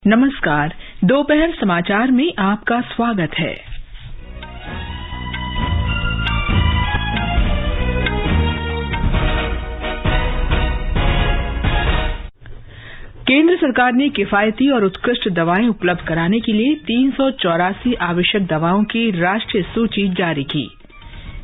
नमस्कार। दोपहर समाचार में आपका स्वागत है। केंद्र सरकार ने किफायती और उत्कृष्ट दवाएं उपलब्ध कराने के लिए 384 आवश्यक दवाओं की राष्ट्रीय सूची जारी की।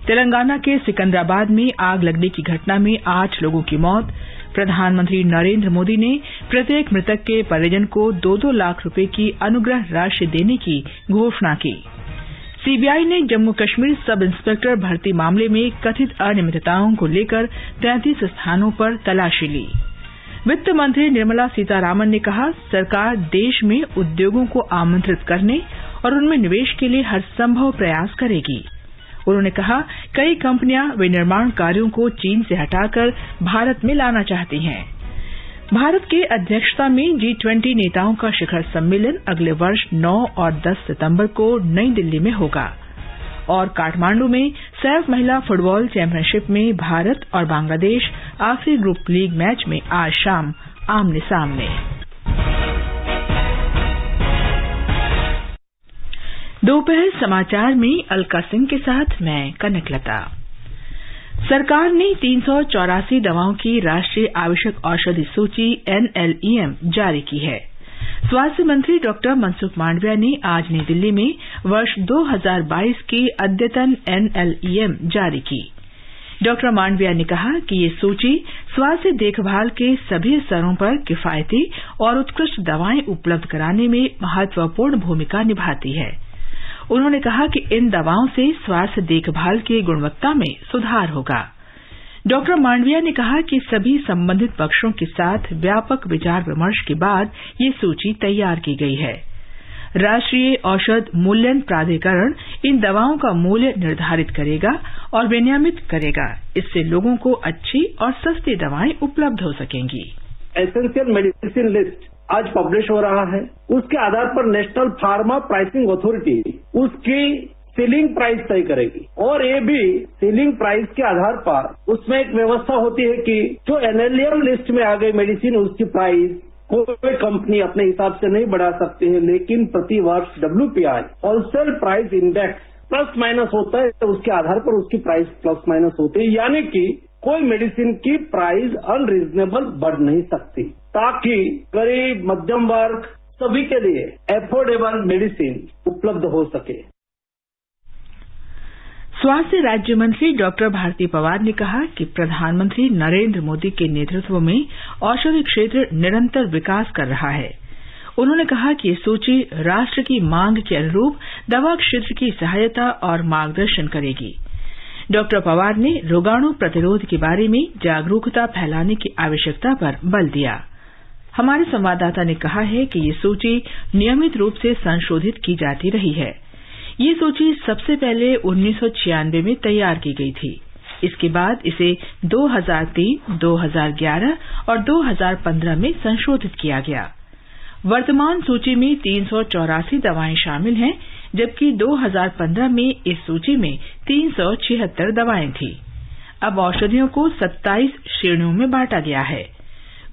तेलंगाना के सिकंदराबाद में आग लगने की घटना में 8 लोगों की मौत। प्रधानमंत्री नरेंद्र मोदी ने प्रत्येक मृतक के परिजन को 2-2 लाख रुपए की अनुग्रह राशि देने की घोषणा की। सीबीआई ने जम्मू कश्मीर सब इंस्पेक्टर भर्ती मामले में कथित अनियमितताओं को लेकर 33 स्थानों पर तलाशी ली। वित्त मंत्री निर्मला सीतारामन ने कहा, सरकार देश में उद्योगों को आमंत्रित करने और उनमें निवेश के लिए हर संभव प्रयास करेगी। उन्होंने कहा, कई कंपनियां विनिर्माण कार्यों को चीन से हटाकर भारत में लाना चाहती हैं। भारत के अध्यक्षता में G20 नेताओं का शिखर सम्मेलन अगले वर्ष 9 और 10 सितंबर को नई दिल्ली में होगा। और काठमांडू में सैफ महिला फुटबॉल चैंपियनशिप में भारत और बांग्लादेश आखिरी ग्रुप लीग मैच में आज शाम आमने सामने। दोपहर समाचार में अलका सिंह के साथ मैं कनकलता। सरकार ने 384 दवाओं की राष्ट्रीय आवश्यक औषधि सूची NLEM जारी की है। स्वास्थ्य मंत्री डॉ मनसुख मांडविया ने आज नई दिल्ली में वर्ष 2022 की अद्यतन NLEM जारी की। डॉ मांडविया ने कहा कि ये सूची स्वास्थ्य देखभाल के सभी स्तरों पर किफायती और उत्कृष्ट दवाएं उपलब्ध कराने में महत्वपूर्ण भूमिका निभाती है। उन्होंने कहा कि इन दवाओं से स्वास्थ्य देखभाल की गुणवत्ता में सुधार होगा। डॉ मांडविया ने कहा कि सभी संबंधित पक्षों के साथ व्यापक विचार विमर्श के बाद ये सूची तैयार की गई है। राष्ट्रीय औषध मूल्यन प्राधिकरण इन दवाओं का मूल्य निर्धारित करेगा और विनियमित करेगा। इससे लोगों को अच्छी और सस्ती दवाएं उपलब्ध हो सकेंगी। एसेंशियल मेडिसिन लिस्ट आज पब्लिश हो रहा है। उसके आधार पर नेशनल फार्मा प्राइसिंग अथॉरिटी उसकी सीलिंग प्राइस तय करेगी और ये भी सीलिंग प्राइस के आधार पर उसमें एक व्यवस्था होती है कि जो NLEM लिस्ट में आ गई मेडिसिन उसकी प्राइस कोई कंपनी अपने हिसाब से नहीं बढ़ा सकती है, लेकिन प्रति वर्ष WPI wholesale price index plus minus होता है, तो उसके आधार पर उसकी प्राइस प्लस माइनस होती है, यानी कि कोई मेडिसिन की प्राइस अनरीजनेबल बढ़ नहीं सकती, ताकि गरीब मध्यम वर्ग सभी के लिए एफोर्डेबल मेडिसिन उपलब्ध हो सके। स्वास्थ्य राज्य मंत्री डॉ भारती पवार ने कहा कि प्रधानमंत्री नरेंद्र मोदी के नेतृत्व में औषधि क्षेत्र निरंतर विकास कर रहा है। उन्होंने कहा कि ये सूची राष्ट्र की मांग के अनुरूप दवा क्षेत्र की सहायता और मार्गदर्शन करेगी। डॉ पवार ने रोगाणु प्रतिरोध के बारे में जागरूकता फैलाने की आवश्यकता पर बल दिया। हमारे संवाददाता ने कहा है कि ये सूची नियमित रूप से संशोधित की जाती रही है। ये सूची सबसे पहले 1996 में तैयार की गई थी। इसके बाद इसे 2003, 2011 और 2015 में संशोधित किया गया। वर्तमान सूची में 384 दवाएं शामिल हैं, जबकि 2015 में इस सूची में 376 दवाएं थी। अब औषधियों को 27 श्रेणियों में बांटा गया है।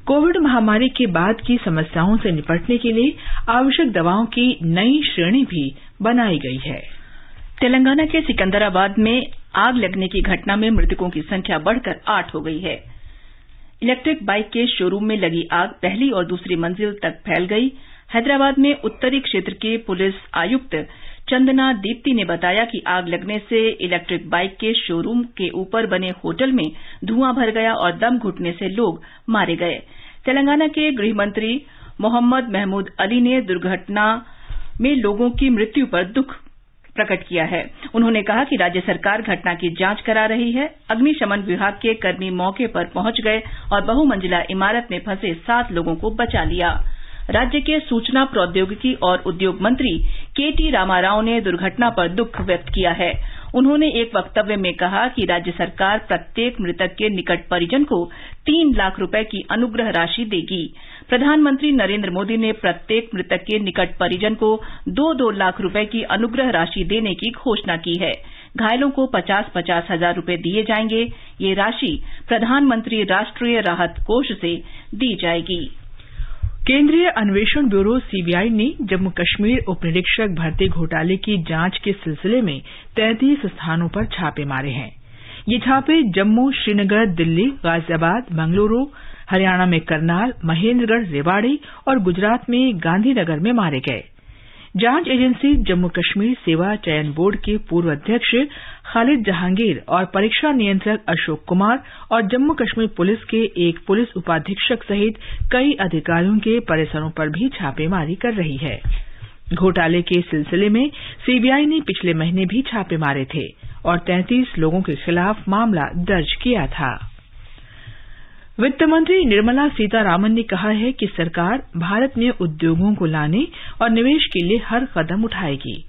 कोविड महामारी के बाद की समस्याओं से निपटने के लिए आवश्यक दवाओं की नई श्रेणी भी बनाई गई है। तेलंगाना के सिकंदराबाद में आग लगने की घटना में मृतकों की संख्या बढ़कर 8 हो गई है। इलेक्ट्रिक बाइक के शोरूम में लगी आग पहली और दूसरी मंजिल तक फैल गई। हैदराबाद में उत्तरी क्षेत्र के पुलिस आयुक्त चंदना दीप्ति ने बताया कि आग लगने से इलेक्ट्रिक बाइक के शोरूम के ऊपर बने होटल में धुआं भर गया और दम घुटने से लोग मारे गए। तेलंगाना के गृह मंत्री मोहम्मद महमूद अली ने दुर्घटना में लोगों की मृत्यु पर दुख प्रकट किया है। उन्होंने कहा कि राज्य सरकार घटना की जांच करा रही है। अग्निशमन विभाग के कर्मी मौके पर पहुंच गए और बहुमंजिला इमारत में फंसे 7 लोगों को बचा लिया। राज्य के सूचना प्रौद्योगिकी और उद्योग मंत्री KT रामाराव ने दुर्घटना पर दुख व्यक्त किया है। उन्होंने एक वक्तव्य में कहा कि राज्य सरकार प्रत्येक मृतक के निकट परिजन को 3 लाख रुपए की अनुग्रह राशि देगी। प्रधानमंत्री नरेंद्र मोदी ने प्रत्येक मृतक के निकट परिजन को 2-2 लाख रुपए की अनुग्रह राशि देने की घोषणा की है। घायलों को 50-50 हजार रुपए दिए जाएंगे। ये राशि प्रधानमंत्री राष्ट्रीय राहत कोष से दी जाएगी। केंद्रीय अन्वेषण ब्यूरो सीबीआई ने जम्मू कश्मीर उपनिरीक्षक भर्ती घोटाले की जांच के सिलसिले में 33 स्थानों पर छापे मारे हैं। ये छापे जम्मू, श्रीनगर, दिल्ली, गाजियाबाद, मंगलुरु, हरियाणा में करनाल, महेंद्रगढ़, रेवाड़ी और गुजरात में गांधीनगर में मारे गए। जांच एजेंसी जम्मू कश्मीर सेवा चयन बोर्ड के पूर्व अध्यक्ष खालिद जहांगीर और परीक्षा नियंत्रक अशोक कुमार और जम्मू कश्मीर पुलिस के एक पुलिस उपाधीक्षक सहित कई अधिकारियों के परिसरों पर भी छापेमारी कर रही है। घोटाले के सिलसिले में सीबीआई ने पिछले महीने भी छापे मारे थे और 33 लोगों के खिलाफ मामला दर्ज किया था। वित्त मंत्री निर्मला सीतारामन ने कहा है कि सरकार भारत में उद्योगों को लाने और निवेश के लिए हर कदम उठाएगी।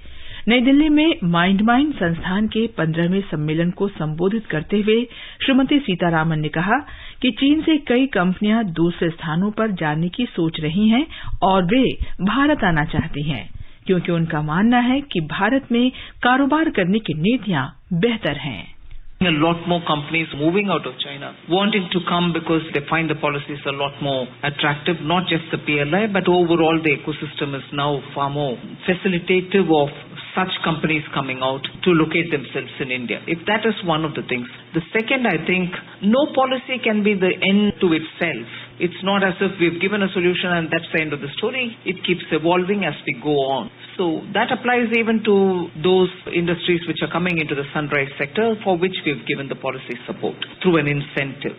नई दिल्ली में माइंड संस्थान के 15वें सम्मेलन को संबोधित करते हुए श्रीमती सीतारामन ने कहा कि चीन से कई कंपनियां दूसरे स्थानों पर जाने की सोच रही हैं और वे भारत आना चाहती हैं, क्योंकि उनका मानना है कि भारत में कारोबार करने की नीतियां बेहतर हैं। A lot more companies moving out of China, wanting to come because they find the policies a lot more attractive, not just the PLI, but overall the ecosystem is now far more facilitative of such companies coming out to locate themselves in India. If that is one of the things. The second, I think, no policy can be the end to itself. It's not as if we've given a solution and that's the end of the story. It keeps evolving as we go on. So that applies even to those industries which are coming into the sunrise sector for which we've given the policy support through an incentive.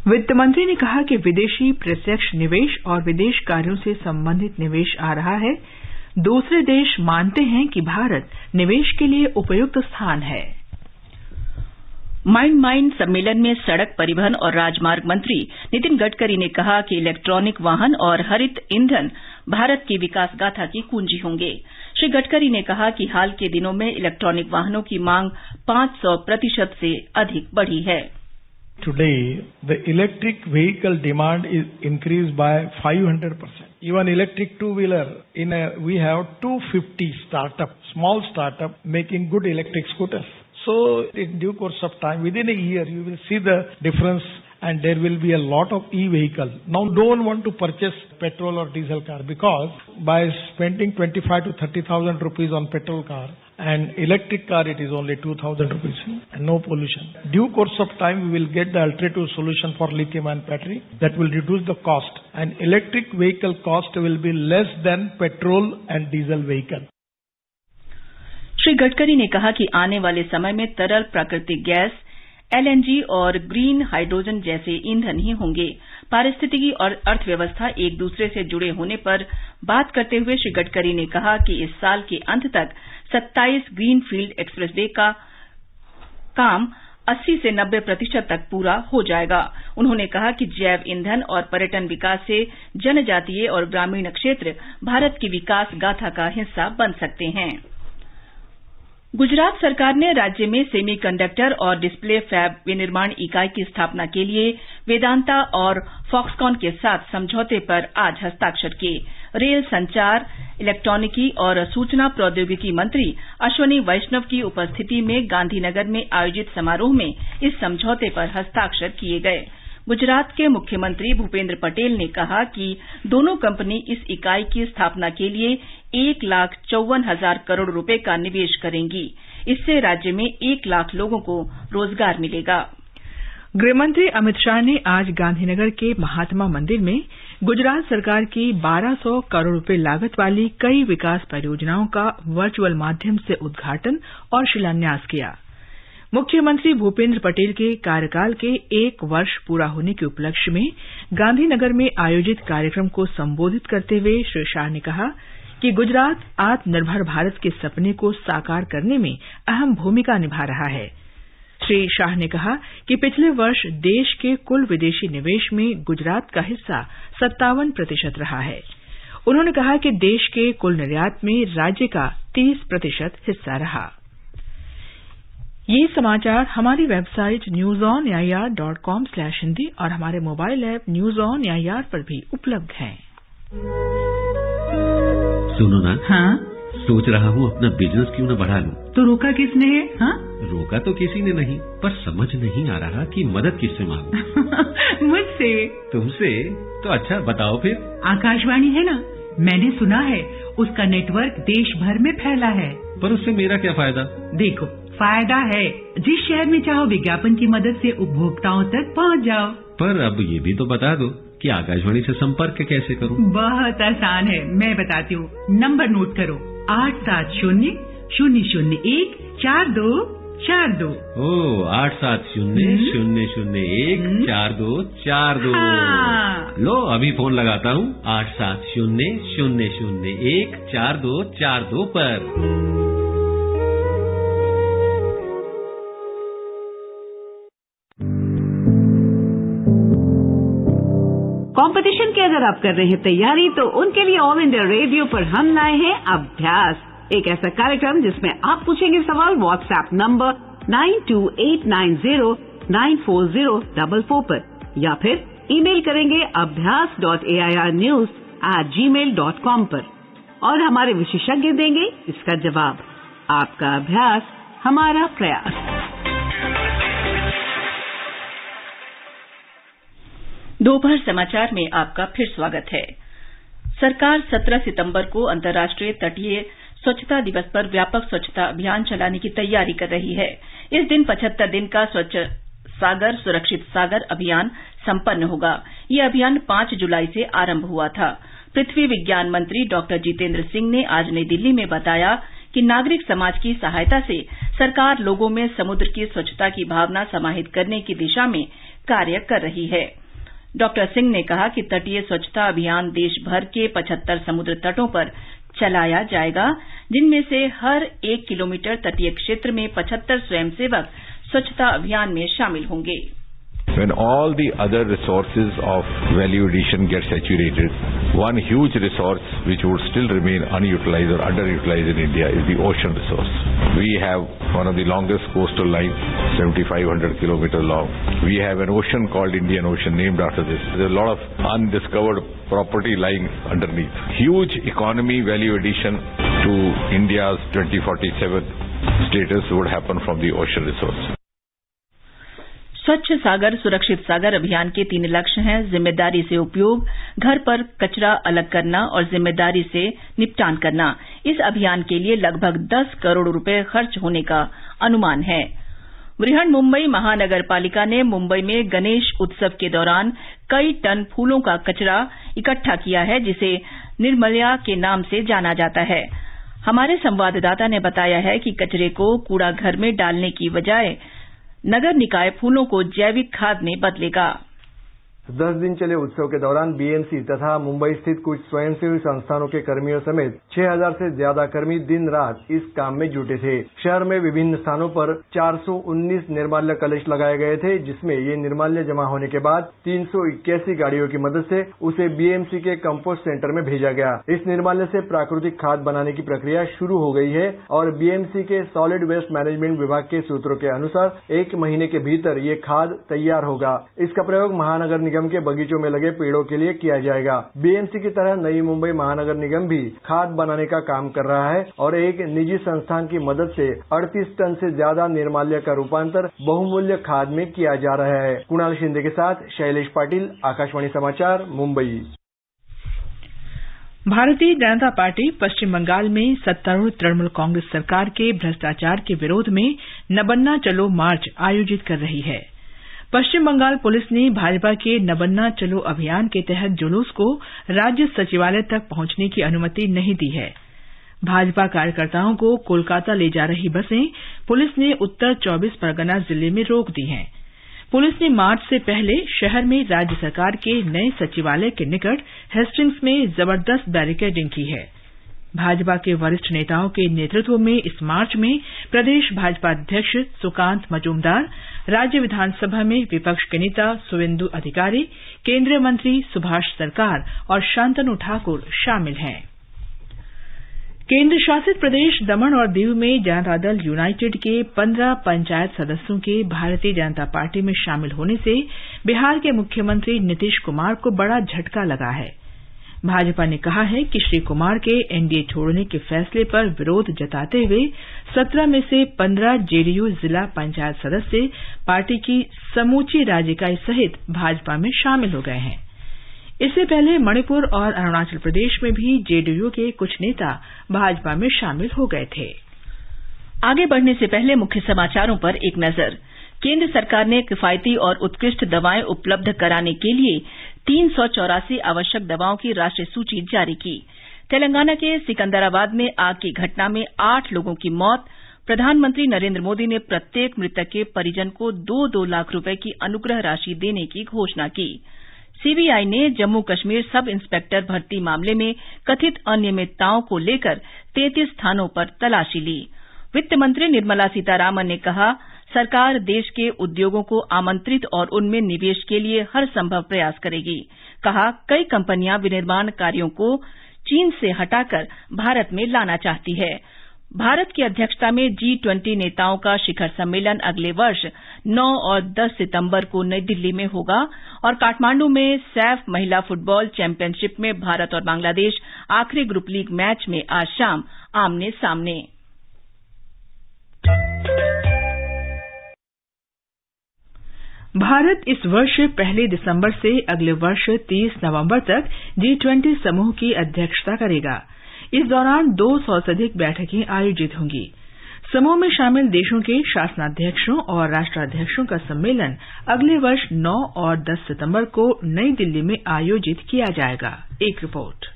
वित्त मंत्री ने कहा कि विदेशी प्रत्यक्ष निवेश और विदेश कार्यों से संबंधित निवेश आ रहा है। दूसरे देश मानते हैं कि भारत निवेश के लिए उपयुक्त स्थान है। माइंड सम्मेलन में सड़क परिवहन और राजमार्ग मंत्री नितिन गडकरी ने कहा कि इलेक्ट्रॉनिक वाहन और हरित ईंधन भारत की विकास गाथा की कुंजी होंगे। श्री गडकरी ने कहा कि हाल के दिनों में इलेक्ट्रॉनिक वाहनों की मांग 500% से अधिक बढ़ी है। Today, the electric vehicle demand is increased by 500%. Even electric two-wheeler, we have 250 small startup making good electric scooters. So in due course of time, within a year, you will see the difference and there will be a lot of e-vehicle. Now don't want to purchase petrol or diesel car because by spending 25 to 30,000 rupees on petrol car and electric car, it is only 2,000 rupees and no pollution. Due course of time, we will get the alternative solution for lithium-ion battery that will reduce the cost and electric vehicle cost will be less than petrol and diesel vehicle. Shri Gadkari ने कहा कि आने वाले समय में तरल प्राकृतिक gas, LNG और ग्रीन हाइड्रोजन जैसे ईंधन ही होंगे। पारिस्थितिकी और अर्थव्यवस्था एक दूसरे से जुड़े होने पर बात करते हुए श्री गडकरी ने कहा कि इस साल के अंत तक 27 ग्रीन फील्ड एक्सप्रेसवे का काम 80 से 90% तक पूरा हो जाएगा। उन्होंने कहा कि जैव ईंधन और पर्यटन विकास से जनजातीय और ग्रामीण क्षेत्र भारत की विकास गाथा का हिस्सा बन सकते हैं। गुजरात सरकार ने राज्य में सेमी कंडक्टर और डिस्प्ले फैब विनिर्माण इकाई की स्थापना के लिए वेदांता और फॉक्सकॉन के साथ समझौते पर आज हस्ताक्षर किए। रेल संचार, इलेक्ट्रॉनिकी और सूचना प्रौद्योगिकी मंत्री अश्वनी वैष्णव की उपस्थिति में गांधीनगर में आयोजित समारोह में इस समझौते पर हस्ताक्षर किए गए। गुजरात के मुख्यमंत्री भूपेंद्र पटेल ने कहा कि दोनों कंपनी इस इकाई की स्थापना के लिए 1,54,000 करोड़ रुपए का निवेश करेंगी। इससे राज्य में 1 लाख लोगों को रोजगार मिलेगा। गृहमंत्री अमित शाह ने आज गांधीनगर के महात्मा मंदिर में गुजरात सरकार की 1,200 करोड़ रुपए लागत वाली कई विकास परियोजनाओं का वर्चुअल माध्यम से उद्घाटन और शिलान्यास किया। मुख्यमंत्री भूपेंद्र पटेल के कार्यकाल के 1 वर्ष पूरा होने के उपलक्ष्य में गांधीनगर में आयोजित कार्यक्रम को संबोधित करते हुए श्री शाह ने कहा कि गुजरात आत्मनिर्भर भारत के सपने को साकार करने में अहम भूमिका निभा रहा है। श्री शाह ने कहा कि पिछले वर्ष देश के कुल विदेशी निवेश में गुजरात का हिस्सा 57% रहा है। उन्होंने कहा कि देश के कुल निर्यात में राज्य का 30% हिस्सा रहा। ये समाचार हमारी वेबसाइट newsonair.com/hindi और हमारे mobile app news on AIR पर भी उपलब्ध हैं। सुनो ना, हाँ, सोच रहा हूँ अपना बिजनेस क्यों न बढ़ा लूं। तो रोका किसने है? हाँ, रोका तो किसी ने नहीं, पर समझ नहीं आ रहा कि मदद किससे मांगूं। मुझसे। तुमसे? तो अच्छा बताओ फिर। आकाशवाणी है ना, मैंने सुना है उसका नेटवर्क देश भर में फैला है। पर उससे मेरा क्या फायदा? देखो, फायदा है, जिस शहर में चाहो विज्ञापन की मदद से उपभोक्ताओं तक पहुंच जाओ। पर अब ये भी तो बता दो कि आकाशवाणी से संपर्क कैसे करूं? बहुत आसान है, मैं बताती हूँ। नंबर नोट करो, 870-001-4242। 870-001-4242। लो अभी फोन लगाता हूँ 870-001-4242 पर। कंपटीशन की अगर आप कर रहे हैं तैयारी, तो उनके लिए ऑल इंडिया रेडियो पर हम लाए हैं अभ्यास, एक ऐसा कार्यक्रम जिसमें आप पूछेंगे सवाल व्हाट्सएप नंबर 9289094044 पर, या फिर ईमेल करेंगे abhyas.airnews@gmail.com पर, और हमारे विशेषज्ञ देंगे इसका जवाब। आपका अभ्यास हमारा प्रयास। दोपहर समाचार में आपका फिर स्वागत है। सरकार 17 सितंबर को अंतर्राष्ट्रीय तटीय स्वच्छता दिवस पर व्यापक स्वच्छता अभियान चलाने की तैयारी कर रही है। इस दिन 75 दिन का स्वच्छ सागर सुरक्षित सागर अभियान संपन्न होगा। यह अभियान 5 जुलाई से आरंभ हुआ था। पृथ्वी विज्ञान मंत्री डॉक्टर जितेंद्र सिंह ने आज नई दिल्ली में बताया कि नागरिक समाज की सहायता से सरकार लोगों में समुद्र की स्वच्छता की भावना समाहित करने की दिशा में कार्य कर रही है। डॉक्टर सिंह ने कहा कि तटीय स्वच्छता अभियान देश भर के 75 समुद्र तटों पर चलाया जाएगा, जिनमें से हर 1 किलोमीटर तटीय क्षेत्र में 75 स्वयंसेवक स्वच्छता अभियान में शामिल होंगे। When all the other resources of value addition get saturated, one huge resource which would still remain unutilized or underutilized in India is the ocean resource. We have one of the longest coastal lines, 7,500 kilometers long. We have an ocean called Indian Ocean, named after this. There's a lot of undiscovered property lying underneath. Huge economy value addition to India's 2047 status would happen from the ocean resource. स्वच्छ सागर सुरक्षित सागर अभियान के 3 लक्ष्य हैं: जिम्मेदारी से उपयोग, घर पर कचरा अलग करना और जिम्मेदारी से निपटान करना। इस अभियान के लिए लगभग 10 करोड़ रुपए खर्च होने का अनुमान है। बृहन मुंबई महानगर पालिका ने मुंबई में गणेश उत्सव के दौरान कई टन फूलों का कचरा इकट्ठा किया है, जिसे निर्मल्या के नाम से जाना जाता है। हमारे संवाददाता ने बताया है कि कचरे को कूड़ा घर में डालने की बजाय नगर निकाय फूलों को जैविक खाद में बदलेगा। 10 दिन चले उत्सव के दौरान बीएमसी तथा मुंबई स्थित कुछ स्वयंसेवी संस्थानों के कर्मियों समेत 6000 से ज्यादा कर्मी दिन रात इस काम में जुटे थे। शहर में विभिन्न स्थानों पर 419 निर्माल्य कलश लगाए गए थे, जिसमें ये निर्माल्य जमा होने के बाद 381 गाड़ियों की मदद से उसे बीएमसी के कंपोस्ट सेंटर में भेजा गया। इस निर्माल्य से प्राकृतिक खाद बनाने की प्रक्रिया शुरू हो गई है और बीएमसी के सॉलिड वेस्ट मैनेजमेंट विभाग के सूत्रों के अनुसार 1 महीने के भीतर ये खाद तैयार होगा। इसका प्रयोग महानगर निगम के बगीचों में लगे पेड़ों के लिए किया जाएगा। बीएमसी की तरह नई मुंबई महानगर निगम भी खाद बनाने का काम कर रहा है और एक निजी संस्थान की मदद से 38 टन से ज्यादा निर्माल्य का रूपांतर बहुमूल्य खाद में किया जा रहा है। कुणाल शिंदे के साथ शैलेश पाटिल, आकाशवाणी समाचार, मुंबई। भारतीय जनता पार्टी पश्चिम बंगाल में सत्तारूढ़ तृणमूल कांग्रेस सरकार के भ्रष्टाचार के विरोध में नबन्ना चलो मार्च आयोजित कर रही है। पश्चिम बंगाल पुलिस ने भाजपा के नबन्ना चलो अभियान के तहत जुलूस को राज्य सचिवालय तक पहुंचने की अनुमति नहीं दी है। भाजपा कार्यकर्ताओं को कोलकाता ले जा रही बसें पुलिस ने उत्तर 24 परगना जिले में रोक दी हैं। पुलिस ने मार्च से पहले शहर में राज्य सरकार के नए सचिवालय के निकट हेस्टिंग्स में जबरदस्त बैरिकेडिंग की है। भाजपा के वरिष्ठ नेताओं के नेतृत्व में इस मार्च में प्रदेश भाजपा अध्यक्ष सुकांत मजूमदार, राज्य विधानसभा में विपक्ष के नेता शुवेंदु अधिकारी, केंद्रीय मंत्री सुभाष सरकार और शांतनु ठाकुर शामिल हैं। केंद्र शासित प्रदेश दमन और दीव में जनता दल यूनाइटेड के 15 पंचायत सदस्यों के भारतीय जनता पार्टी में शामिल होने से बिहार के मुख्यमंत्री नीतीश कुमार को बड़ा झटका लगा है। भाजपा ने कहा है कि श्री कुमार के एनडीए छोड़ने के फैसले पर विरोध जताते हुए 17 में से 15 जेडीयू जिला पंचायत सदस्य पार्टी की समूची राज्य इकाई सहित भाजपा में शामिल हो गए हैं। इससे पहले मणिपुर और अरुणाचल प्रदेश में भी जेडीयू के कुछ नेता भाजपा में शामिल हो गए थे। आगे बढ़ने से पहले मुख्य समाचारों पर एक नजर। केंद्र सरकार ने किफायती और उत्कृष्ट दवाएं उपलब्ध कराने के लिए 384 आवश्यक दवाओं की राष्ट्रीय सूची जारी की। तेलंगाना के सिकंदराबाद में आग की घटना में 8 लोगों की मौत। प्रधानमंत्री नरेंद्र मोदी ने प्रत्येक मृतक के परिजन को 2-2 लाख रुपए की अनुग्रह राशि देने की घोषणा की। सीबीआई ने जम्मू कश्मीर सब इंस्पेक्टर भर्ती मामले में कथित अनियमितताओं को लेकर 33 स्थानों पर तलाशी ली। वित्त मंत्री निर्मला सीतारामन ने कहा, सरकार देश के उद्योगों को आमंत्रित और उनमें निवेश के लिए हर संभव प्रयास करेगी। कहा, कई कंपनियां विनिर्माण कार्यों को चीन से हटाकर भारत में लाना चाहती है। भारत की अध्यक्षता में G20 नेताओं का शिखर सम्मेलन अगले वर्ष 9 और 10 सितंबर को नई दिल्ली में होगा और काठमांडू में सैफ महिला फुटबॉल चैंपियनशिप में भारत और बांग्लादेश आखिरी ग्रुप लीग मैच में आज शाम आमने सामने। भारत इस वर्ष 1 दिसंबर से अगले वर्ष 30 नवंबर तक G20 समूह की अध्यक्षता करेगा। इस दौरान 200 से अधिक बैठकें आयोजित होंगी। समूह में शामिल देशों के शासनाध्यक्षों और राष्ट्राध्यक्षों का सम्मेलन अगले वर्ष 9 और 10 सितंबर को नई दिल्ली में आयोजित किया जाएगा। एक रिपोर्ट।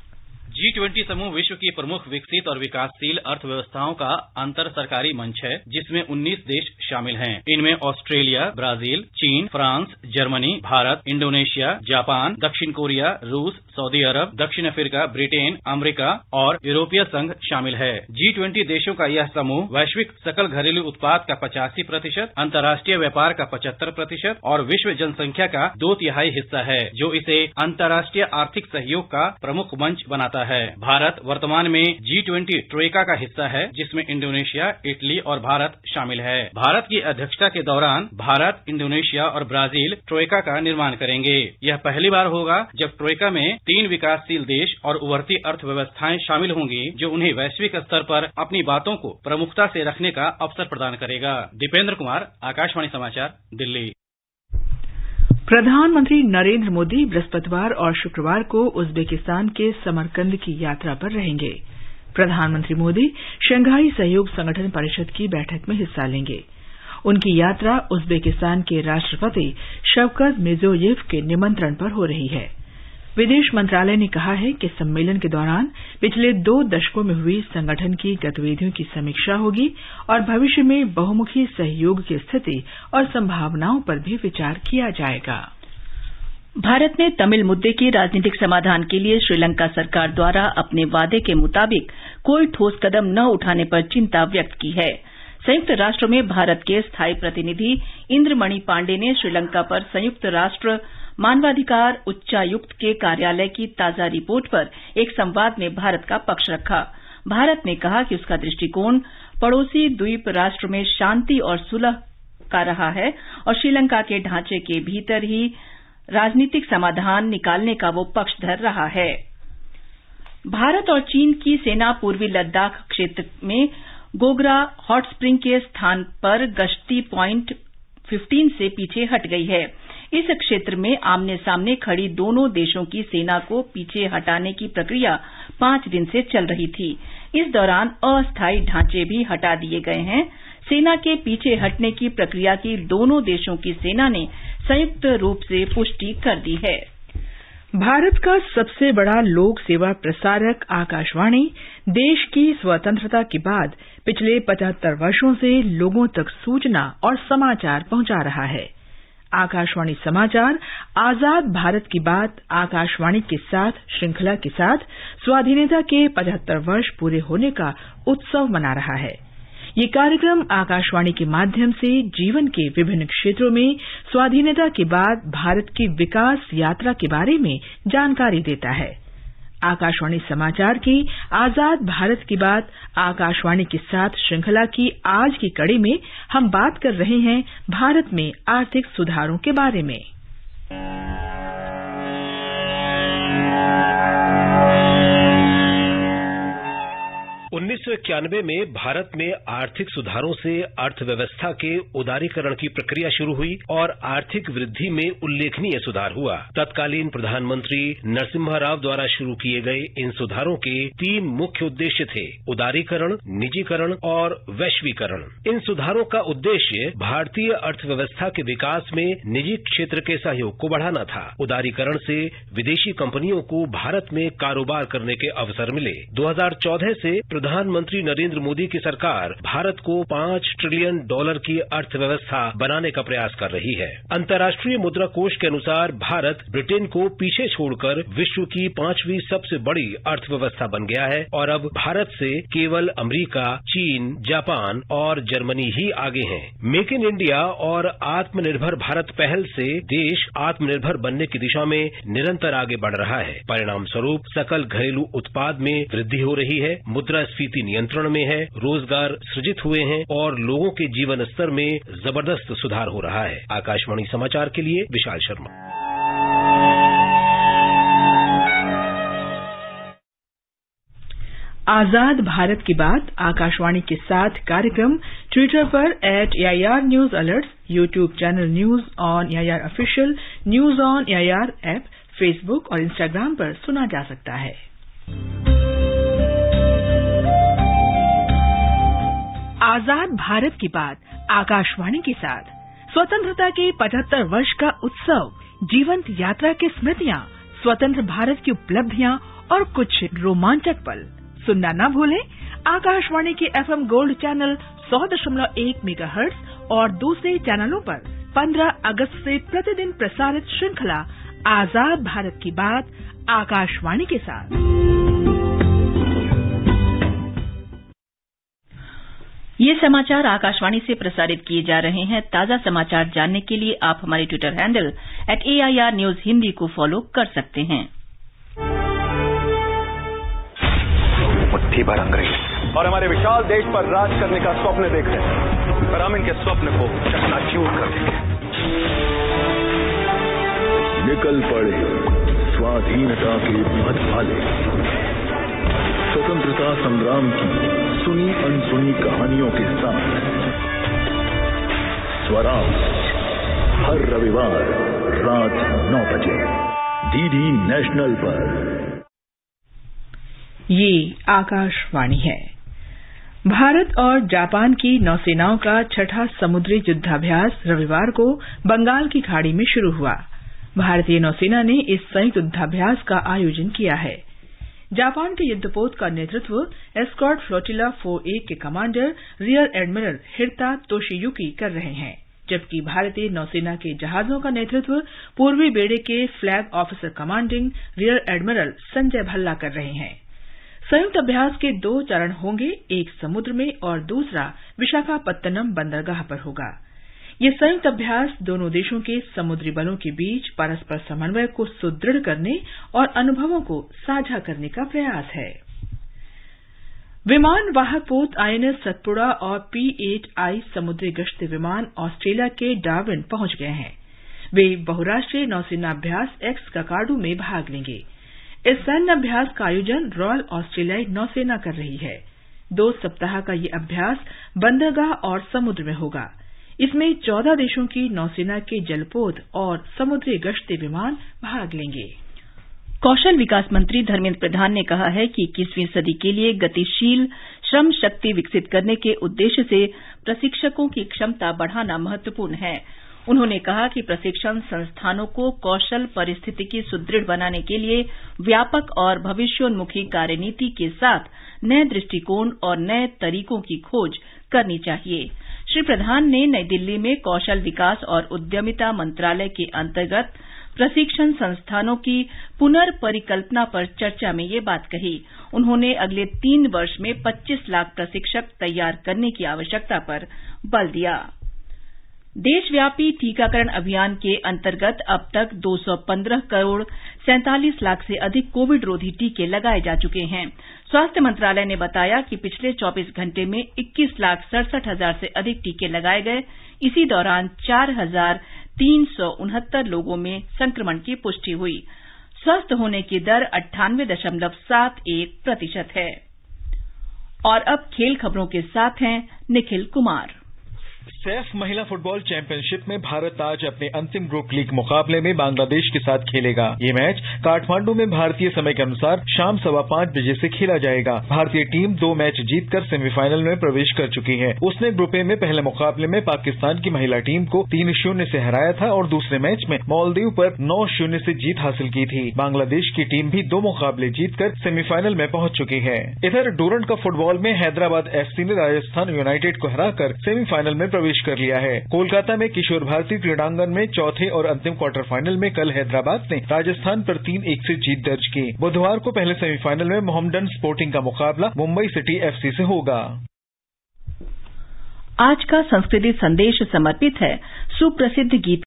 G20 समूह विश्व की प्रमुख विकसित और विकासशील अर्थव्यवस्थाओं का अंतर सरकारी मंच है, जिसमें 19 देश शामिल हैं। इनमें ऑस्ट्रेलिया, ब्राजील, चीन, France, Germany, Bharat, Indonesia, Japan, दक्षिण कोरिया, रूस, सऊदी अरब, दक्षिण अफ्रीका, ब्रिटेन, अमेरिका और यूरोपीय संघ शामिल है। G20 देशों का यह समूह वैश्विक सकल घरेलू उत्पाद का 85%, अंतर्राष्ट्रीय व्यापार का 75% और विश्व जनसंख्या का 2/3 हिस्सा है, जो इसे अंतर्राष्ट्रीय आर्थिक सहयोग का प्रमुख मंच बनाता है। भारत वर्तमान में G20 ट्रोइका का हिस्सा है, जिसमें इंडोनेशिया, इटली और भारत शामिल है। भारत की अध्यक्षता के दौरान भारत, इंडोनेशिया और ब्राजील ट्रोइका का निर्माण करेंगे। यह पहली बार होगा जब ट्रोइका में 3 विकासशील देश और उभरती अर्थव्यवस्थाएं शामिल होंगी, जो उन्हें वैश्विक स्तर पर अपनी बातों को प्रमुखता से रखने का अवसर प्रदान करेगा। दीपेंद्र कुमार, आकाशवाणी समाचार, दिल्ली। प्रधानमंत्री नरेंद्र मोदी बृहस्पतिवार और शुक्रवार को उज्बेकिस्तान के समरकंद की यात्रा पर रहेंगे। प्रधानमंत्री मोदी शंघाई सहयोग संगठन परिषद की बैठक में हिस्सा लेंगे। उनकी यात्रा उज्बेकिस्तान के राष्ट्रपति शवकत मिर्जियोयेव के निमंत्रण पर हो रही है। विदेश मंत्रालय ने कहा है कि सम्मेलन के दौरान पिछले 2 दशकों में हुई संगठन की गतिविधियों की समीक्षा होगी और भविष्य में बहुमुखी सहयोग की स्थिति और संभावनाओं पर भी विचार किया जाएगा। भारत ने तमिल मुद्दे के राजनीतिक समाधान के लिए श्रीलंका सरकार द्वारा अपने वादे के मुताबिक कोई ठोस कदम न उठाने पर चिंता व्यक्त की है। संयुक्त राष्ट्र में भारत के स्थायी प्रतिनिधि इंद्रमणि पांडे ने श्रीलंका पर संयुक्त राष्ट्र मानवाधिकार उच्चायुक्त के कार्यालय की ताजा रिपोर्ट पर एक संवाद में भारत का पक्ष रखा। भारत ने कहा कि उसका दृष्टिकोण पड़ोसी द्वीप राष्ट्र में शांति और सुलह का रहा है और श्रीलंका के ढांचे के भीतर ही राजनीतिक समाधान निकालने का वो पक्षधर रहा है। भारत और चीन की सेना पूर्वी लद्दाख क्षेत्र में गोगरा हॉट स्प्रिंग के स्थान पर गश्ती पॉइंट 15 से पीछे हट गई है। इस क्षेत्र में आमने सामने खड़ी दोनों देशों की सेना को पीछे हटाने की प्रक्रिया 5 दिन से चल रही थी। इस दौरान अस्थायी ढांचे भी हटा दिए गए हैं। सेना के पीछे हटने की प्रक्रिया की दोनों देशों की सेना ने संयुक्त रूप से पुष्टि कर दी है। भारत का सबसे बड़ा लोक सेवा प्रसारक आकाशवाणी देश की स्वतंत्रता के बाद पिछले 75 वर्षों से लोगों तक सूचना और समाचार पहुंचा रहा है। आकाशवाणी समाचार आजाद भारत की बात आकाशवाणी के साथ श्रृंखला के साथ स्वाधीनता के 75 वर्ष पूरे होने का उत्सव मना रहा है। ये कार्यक्रम आकाशवाणी के माध्यम से जीवन के विभिन्न क्षेत्रों में स्वाधीनता के बाद भारत की विकास यात्रा के बारे में जानकारी देता है। आकाशवाणी समाचार की आजाद भारत की बात आकाशवाणी के साथ श्रृंखला की आज की कड़ी में हम बात कर रहे हैं भारत में आर्थिक सुधारों के बारे में। 1991 में भारत में आर्थिक सुधारों से अर्थव्यवस्था के उदारीकरण की प्रक्रिया शुरू हुई और आर्थिक वृद्धि में उल्लेखनीय सुधार हुआ। तत्कालीन प्रधानमंत्री नरसिम्हा राव द्वारा शुरू किए गए इन सुधारों के 3 मुख्य उद्देश्य थे: उदारीकरण, निजीकरण और वैश्वीकरण। इन सुधारों का उद्देश्य भारतीय अर्थव्यवस्था के विकास में निजी क्षेत्र के सहयोग को बढ़ाना था। उदारीकरण से विदेशी कंपनियों को भारत में कारोबार करने के अवसर मिले। 2014 से प्रधानमंत्री नरेंद्र मोदी की सरकार भारत को $5 ट्रिलियन की अर्थव्यवस्था बनाने का प्रयास कर रही है। अंतर्राष्ट्रीय मुद्रा कोष के अनुसार भारत ब्रिटेन को पीछे छोड़कर विश्व की 5वीं सबसे बड़ी अर्थव्यवस्था बन गया है और अब भारत से केवल अमेरिका, चीन, जापान और जर्मनी ही आगे हैं। मेक इन इंडिया और आत्मनिर्भर भारत पहल से देश आत्मनिर्भर बनने की दिशा में निरंतर आगे बढ़ रहा है। परिणाम स्वरूप सकल घरेलू उत्पाद में वृद्धि हो रही है, मुद्रास्फीति नियंत्रण में है, रोजगार सृजित हुए हैं और लोगों के जीवन स्तर में जबरदस्त सुधार हो रहा है। आकाशवाणी समाचार के लिए विशाल शर्मा। आजाद भारत की बात आकाशवाणी के साथ कार्यक्रम ट्विटर पर @AIR News Alerts, YouTube channel news on AIR official, news on AIR app, Facebook और इंस्टाग्राम पर सुना जा सकता है। आजाद भारत की बात आकाशवाणी के साथ स्वतंत्रता के 75 वर्ष का उत्सव, जीवंत यात्रा की स्मृतियां, स्वतंत्र भारत की उपलब्धियां और कुछ रोमांचक पल सुनना न भूलें। आकाशवाणी के FM गोल्ड चैनल 100.1 मेगाहर्ट्ज और दूसरे चैनलों पर 15 अगस्त से प्रतिदिन प्रसारित श्रृंखला आजाद भारत की बात आकाशवाणी के साथ। ये समाचार आकाशवाणी से प्रसारित किए जा रहे हैं। ताजा समाचार जानने के लिए आप हमारे Twitter handle @AIR News Hindi को फॉलो कर सकते हैं। मुट्ठी भर अंग्रेज और हमारे विशाल देश पर राज करने का स्वप्न देख रहे हैं, पर हम इनके स्वप्न को चकनाचूर कर देंगे। निकल पड़े स्वाधीनता के पथ वाले, स्वतंत्रता संग्राम की सुनी अनसुनी कहानियों के साथ स्वराज हर रविवार रात 9 बजे DD नेशनल पर। ये आकाशवाणी है। भारत और जापान की नौसेनाओं का 6ठा समुद्री युद्धाभ्यास रविवार को बंगाल की खाड़ी में शुरू हुआ। भारतीय नौसेना ने इस संयुक्त युद्धाभ्यास का आयोजन किया है। जापान के युद्धपोत का नेतृत्व एस्कॉर्ट फ्लोटिला 4A के कमांडर रियर एडमिरल हिरता तोशियुकी कर रहे हैं, जबकि भारतीय नौसेना के जहाजों का नेतृत्व पूर्वी बेड़े के flag officer commanding rear admiral Sanjay Bhalla कर रहे हैं। संयुक्त अभ्यास के 2 चरण होंगे, एक समुद्र में और दूसरा विशाखापत्तनम बंदरगाह पर होगा। ये संयुक्त अभ्यास दोनों देशों के समुद्री बलों के बीच परस्पर समन्वय को सुदृढ़ करने और अनुभवों को साझा करने का प्रयास है। विमान वाहक पोत INS सतपुड़ा और P8I समुद्री गश्ती विमान ऑस्ट्रेलिया के डार्विन पहुंच गए हैं। वे बहुराष्ट्रीय नौसेना अभ्यास एक्स ककाडू में भाग लेंगे। इस सैन्य अभ्यास का आयोजन रॉयल ऑस्ट्रेलियाई नौसेना कर रही है। 2 सप्ताह का ये अभ्यास बंदरगाह और समुद्र में होगा। इसमें 14 देशों की नौसेना के जलपोत और समुद्री गश्ती विमान भाग लेंगे। कौशल विकास मंत्री धर्मेंद्र प्रधान ने कहा है कि 21वीं सदी के लिए गतिशील श्रम शक्ति विकसित करने के उद्देश्य से प्रशिक्षकों की क्षमता बढ़ाना महत्वपूर्ण है। उन्होंने कहा कि प्रशिक्षण संस्थानों को कौशल परिस्थितिकी सुदृढ़ बनाने के लिए व्यापक और भविष्योन्मुखी कार्यनीति के साथ नए दृष्टिकोण और नए तरीकों की खोज करनी चाहिए। श्री प्रधान ने नई दिल्ली में कौशल विकास और उद्यमिता मंत्रालय के अंतर्गत प्रशिक्षण संस्थानों की पुनर्परिकल्पना पर चर्चा में ये बात कही। उन्होंने अगले 3 वर्ष में 25 लाख प्रशिक्षक तैयार करने की आवश्यकता पर बल दिया। देशव्यापी टीकाकरण अभियान के अंतर्गत अब तक 215 करोड़ 47 लाख से अधिक कोविड रोधी टीके लगाए जा चुके हैं। स्वास्थ्य मंत्रालय ने बताया कि पिछले 24 घंटे में 21,67,000 से अधिक टीके लगाए गए। इसी दौरान 4,369 लोगों में संक्रमण की पुष्टि हुई। स्वस्थ होने की दर 98.71% है। और अब खेल खबरों के साथ हैं निखिल कुमार। सैफ महिला फुटबॉल चैंपियनशिप में भारत आज अपने अंतिम ग्रुप लीग मुकाबले में बांग्लादेश के साथ खेलेगा। ये मैच काठमांडू में भारतीय समय के अनुसार शाम 5:15 बजे से खेला जाएगा। भारतीय टीम 2 मैच जीतकर सेमीफाइनल में प्रवेश कर चुकी है। उसने ग्रुप ए में पहले मुकाबले में पाकिस्तान की महिला टीम को 3-0 से हराया था और दूसरे मैच में मालदीव पर 9-0 से जीत हासिल की थी। बांग्लादेश की टीम भी 2 मुकाबले जीतकर सेमीफाइनल में पहुंच चुकी है। इधर डूरंड कप फुटबॉल में हैदराबाद FC ने राजस्थान यूनाइटेड को हराकर सेमीफाइनल में प्रवेश कर लिया है। कोलकाता में किशोर भारती क्रीड़ांगन में चौथे और अंतिम क्वार्टर फाइनल में कल हैदराबाद ने राजस्थान पर 3-1 से जीत दर्ज की। बुधवार को पहले सेमीफाइनल में मोहम्मडन स्पोर्टिंग का मुकाबला मुंबई सिटी FC से होगा। आज का संस्कृति संदेश समर्पित है सुप्रसिद्ध गीत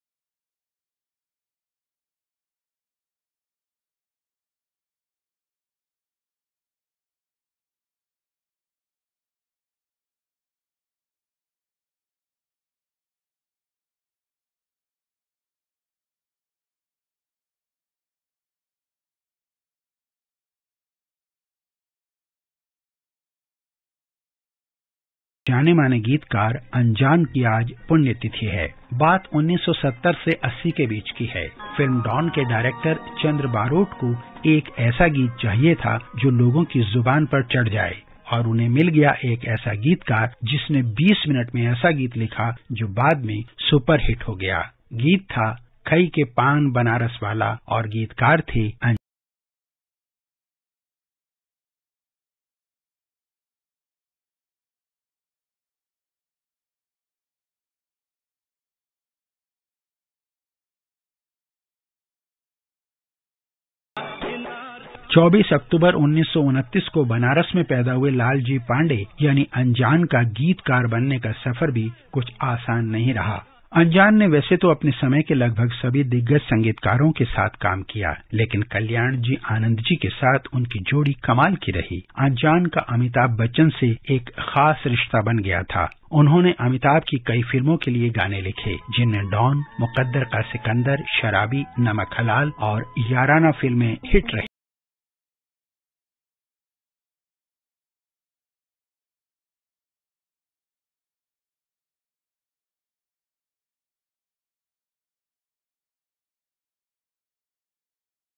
जाने माने गीतकार अनजान की आज पुण्यतिथि है। बात 1970 से 80 के बीच की है। फिल्म डॉन के डायरेक्टर चंद्र बारोट को एक ऐसा गीत चाहिए था जो लोगों की जुबान पर चढ़ जाए और उन्हें मिल गया एक ऐसा गीतकार जिसने 20 मिनट में ऐसा गीत लिखा जो बाद में सुपरहिट हो गया। गीत था खई के पान बनारस वाला और गीतकार थे 24 अक्टूबर 1929 को बनारस में पैदा हुए लालजी पांडे यानी अनजान का गीतकार बनने का सफर भी कुछ आसान नहीं रहा। अनजान ने वैसे तो अपने समय के लगभग सभी दिग्गज संगीतकारों के साथ काम किया, लेकिन कल्याण जी आनंद जी के साथ उनकी जोड़ी कमाल की रही। अनजान का अमिताभ बच्चन से एक खास रिश्ता बन गया था। उन्होंने अमिताभ की कई फिल्मों के लिए गाने लिखे, जिनमें डॉन, मुकद्दर का सिकंदर, शराबी, नमक हलाल और याराना फिल्में हिट रही।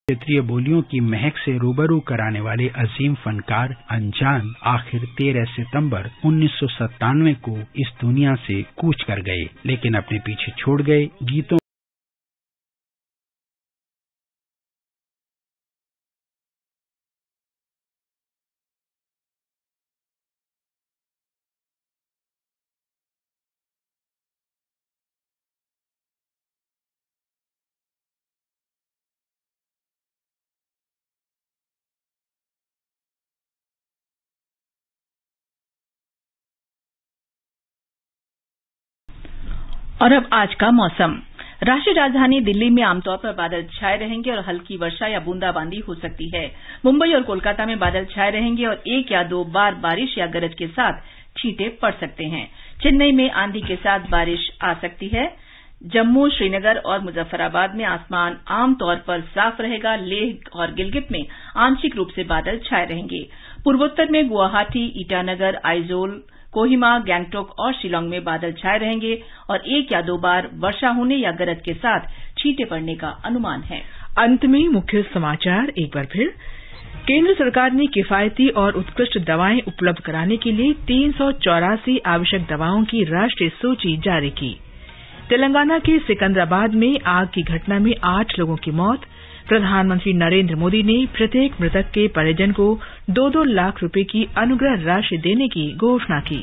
क्षेत्रीय बोलियों की महक से रूबरू कराने वाले अजीम फनकार अनजान आखिर 13 सितंबर 1997 को इस दुनिया से कूच कर गए, लेकिन अपने पीछे छोड़ गए गीतों और अब आज का मौसम। राष्ट्रीय राजधानी दिल्ली में आमतौर पर बादल छाए रहेंगे और हल्की वर्षा या बूंदाबांदी हो सकती है। मुंबई और कोलकाता में बादल छाए रहेंगे और 1 या 2 बार बारिश या गरज के साथ छींटे पड़ सकते हैं। चेन्नई में आंधी के साथ बारिश आ सकती है। जम्मू, श्रीनगर और मुजफ्फराबाद में आसमान आमतौर पर साफ रहेगा। लेह और गिलगित में आंशिक रूप से बादल छाए रहेंगे। पूर्वोत्तर में गुवाहाटी, ईटानगर, आइजोल, कोहिमा, गैंगटोक और शिलांग में बादल छाए रहेंगे और 1 या 2 बार वर्षा होने या गरज के साथ छींटे पड़ने का अनुमान है। अंत में मुख्य समाचार एक बार फिर। केंद्र सरकार ने किफायती और उत्कृष्ट दवाएं उपलब्ध कराने के लिए 384 आवश्यक दवाओं की राष्ट्रीय सूची जारी की। तेलंगाना के सिकंदराबाद में आग की घटना में 8 लोगों की मौत। प्रधानमंत्री नरेंद्र मोदी ने प्रत्येक मृतक के परिजन को 2-2 लाख रुपए की अनुग्रह राशि देने की घोषणा की।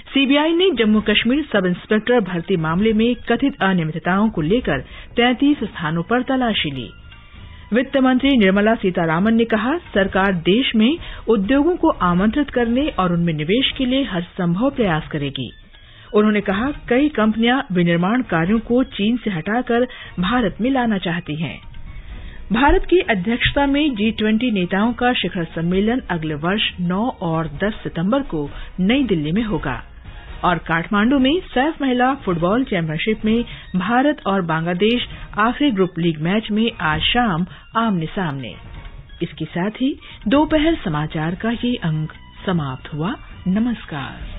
सीबीआई ने जम्मू कश्मीर सब इंस्पेक्टर भर्ती मामले में कथित अनियमितताओं को लेकर 33 स्थानों पर तलाशी ली। वित्त मंत्री निर्मला सीतारामन ने कहा, सरकार देश में उद्योगों को आमंत्रित करने और उनमें निवेश के लिए हर संभव प्रयास करेगी। उन्होंने कहा, कई कंपनियां विनिर्माण कार्यों को चीन से हटाकर भारत में लाना चाहती हैं। भारत की अध्यक्षता में G20 नेताओं का शिखर सम्मेलन अगले वर्ष 9 और 10 सितंबर को नई दिल्ली में होगा। और काठमांडू में सैफ महिला फुटबॉल चैंपियनशिप में भारत और बांग्लादेश आखिरी ग्रुप लीग मैच में आज शाम आमने सामने। इसके साथ ही दोपहर समाचार का ये अंक समाप्त हुआ। नमस्कार।